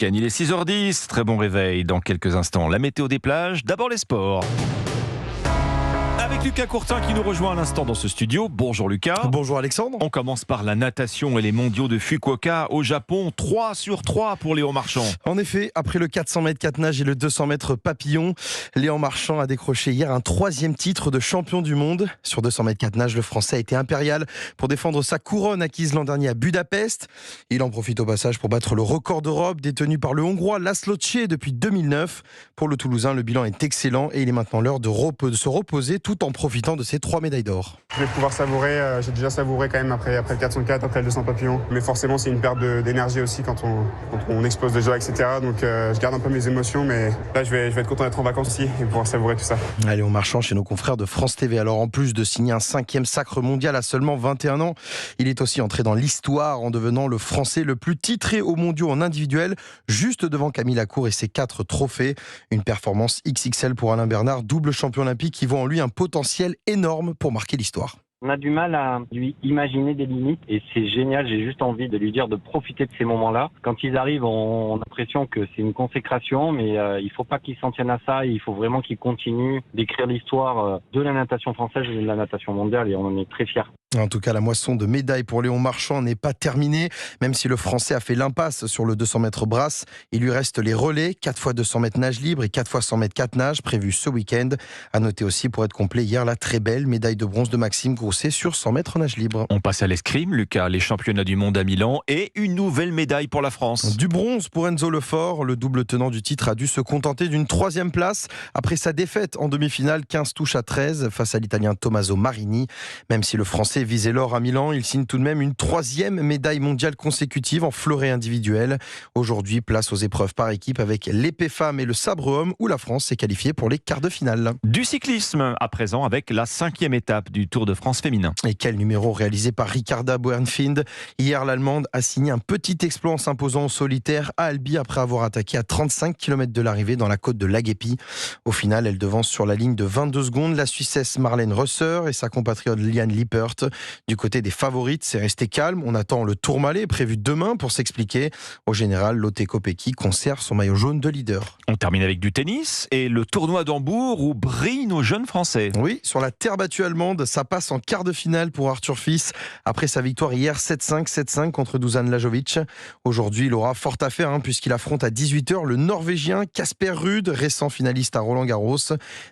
week-end. Il est 6h10, très bon réveil. Dans quelques instants, la météo des plages. D'abord les sports. Avec Lucas Courtin qui nous rejoint à l'instant dans ce studio. Bonjour Lucas. Bonjour Alexandre. On commence par la natation et les mondiaux de Fukuoka au Japon. 3 sur 3 pour Léon Marchand. En effet, après le 400 mètres 4 nages et le 200 mètres papillon, Léon Marchand a décroché hier un 3e titre de champion du monde. Sur 200 mètres 4 nages, le Français a été impérial pour défendre sa couronne acquise l'an dernier à Budapest. Il en profite au passage pour battre le record d'Europe détenu par le Hongrois Laszlo Tché depuis 2009. Pour le Toulousain, le bilan est excellent et il est maintenant l'heure de se reposer tout en profitant de ses 3 médailles d'or. Je vais pouvoir savourer, j'ai déjà savouré quand même après le 404, après le 200 papillon. Mais forcément, c'est une perte d'énergie aussi quand on explose déjà, etc. Donc je garde un peu mes émotions, mais là, je vais être content d'être en vacances aussi et pouvoir savourer tout ça. Léon Marchand chez nos confrères de France TV. Alors en plus de signer un 5e sacre mondial à seulement 21 ans, il est aussi entré dans l'histoire en devenant le Français le plus titré aux mondiaux en individuel, juste devant Camille Lacour et ses 4 trophées. Une performance XXL pour Alain Bernard, double champion olympique qui voit en lui un potentiel énorme pour marquer l'histoire. On a du mal à lui imaginer des limites et c'est génial, j'ai juste envie de lui dire de profiter de ces moments-là. Quand ils arrivent, on a l'impression que c'est une consécration, mais il faut pas qu'il s'en tienne à ça, il faut vraiment qu'il continue d'écrire l'histoire de la natation française et de la natation mondiale et on en est très fiers. En tout cas, la moisson de médailles pour Léon Marchand n'est pas terminée. Même si le Français a fait l'impasse sur le 200 mètres brasse, il lui reste les relais, 4 fois 200 mètres nage libre et 4 fois 100 mètres 4 nages prévus ce week-end. À noter aussi, pour être complet, hier, la très belle médaille de bronze de Maxime Grousset sur 100 mètres nage libre. On passe à l'escrime, Lucas, les championnats du monde à Milan et une nouvelle médaille pour la France. Du bronze pour Enzo Lefort. Le double tenant du titre a dû se contenter d'une 3e place après sa défaite en demi-finale 15 touches à 13 face à l'Italien Tommaso Marini. Même si le Français visait l'or à Milan, il signe tout de même une 3e médaille mondiale consécutive en fleuret individuel. Aujourd'hui, place aux épreuves par équipe avec l'épée femme et le sabre homme où la France s'est qualifiée pour les quarts de finale. Du cyclisme à présent avec la 5e étape du Tour de France féminin. Et quel numéro réalisé par Ricarda Buernfind. Hier, l'Allemande a signé un petit exploit en s'imposant au solitaire à Albi après avoir attaqué à 35 km de l'arrivée dans la côte de Lageppi. Au final, elle devance sur la ligne de 22 secondes la Suissesse Marlène Rösser et sa compatriote Liane Lippert. Du côté des favorites, c'est resté calme. On attend le Tourmalet prévu demain pour s'expliquer. Au général, Lotte Kopecky conserve son maillot jaune de leader. On termine avec du tennis et le tournoi d'Hambourg où brillent nos jeunes Français. Oui, sur la terre battue allemande, ça passe en quart de finale pour Arthur Fils après sa victoire hier 7-5, 7-5 contre Dusan Lajovic. Aujourd'hui, il aura fort à faire puisqu'il affronte à 18h le Norvégien Casper Ruud, récent finaliste à Roland-Garros.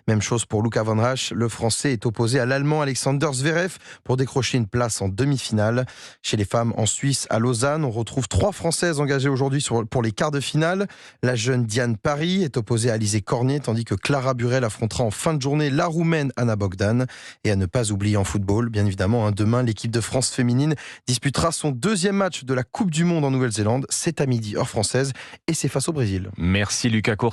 Même chose pour Luca Van Rasch. Le Français est opposé à l'Allemand Alexander Zverev pour décrocher une place en demi-finale. Chez les femmes, en Suisse, à Lausanne, on retrouve 3 Françaises engagées aujourd'hui pour les quarts de finale. La jeune Diane Paris est opposée à Alizé Cornet, tandis que Clara Burel affrontera en fin de journée la Roumaine Anna Bogdan. Et à ne pas oublier en football, bien évidemment, demain, l'équipe de France féminine disputera son 2e match de la Coupe du Monde en Nouvelle-Zélande. C'est à midi, heure française, et c'est face au Brésil. Merci Lucas Courtin.